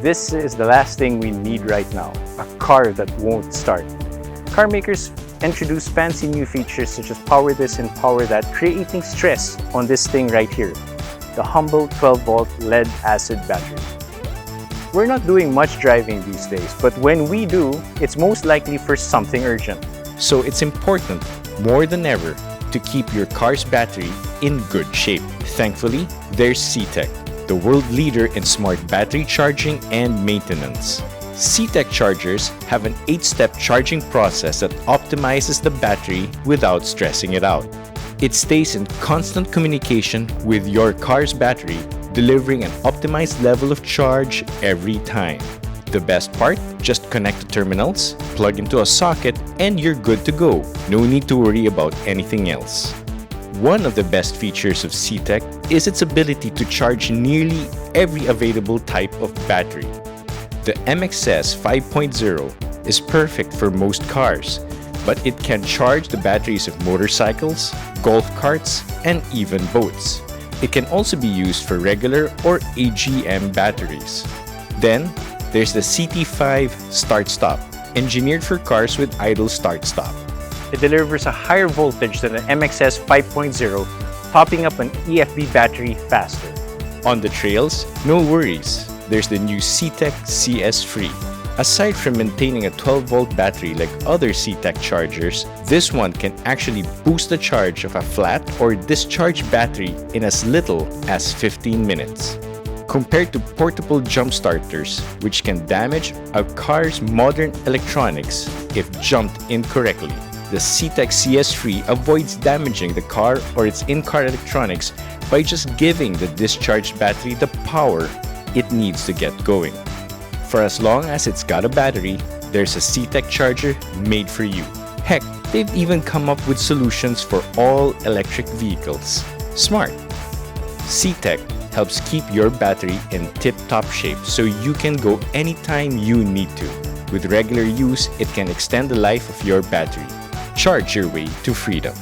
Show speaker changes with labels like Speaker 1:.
Speaker 1: This is the last thing we need right now, a car that won't start. Car makers introduce fancy new features such as power this and power that, creating stress on this thing right here, the humble 12-volt lead-acid battery. We're not doing much driving these days, but when we do, it's most likely for something urgent.
Speaker 2: So it's important, more than ever, to keep your car's battery in good shape. Thankfully, there's CTEK, the world leader in smart battery charging and maintenance. CTEK chargers have an 8-step charging process that optimizes the battery without stressing it out. It stays in constant communication with your car's battery, delivering an optimized level of charge every time. The best part? Just connect the terminals, plug into a socket, and you're good to go. No need to worry about anything else. One of the best features of CTEK is its ability to charge nearly every available type of battery. The MXS 5.0 is perfect for most cars, but it can charge the batteries of motorcycles, golf carts, and even boats. It can also be used for regular or AGM batteries. Then, there's the CT5 start-stop, engineered for cars with idle start-stop.
Speaker 1: It delivers a higher voltage than the MXS 5.0, topping up an EFB battery faster.
Speaker 2: On the trails, no worries. There's the new CTEK CS Free. Aside from maintaining a 12-volt battery like other CTEK chargers, this one can actually boost the charge of a flat or discharged battery in as little as 15 minutes. Compared to portable jump starters, which can damage a car's modern electronics if jumped incorrectly, the CTEK CS Free avoids damaging the car or its in-car electronics by just giving the discharged battery the power it needs to get going. For as long as it's got a battery, there's a CTEK charger made for you. Heck, they've even come up with solutions for all electric vehicles. Smart! CTEK helps keep your battery in tip-top shape so you can go anytime you need to. With regular use, it can extend the life of your battery. Charge your way to freedom.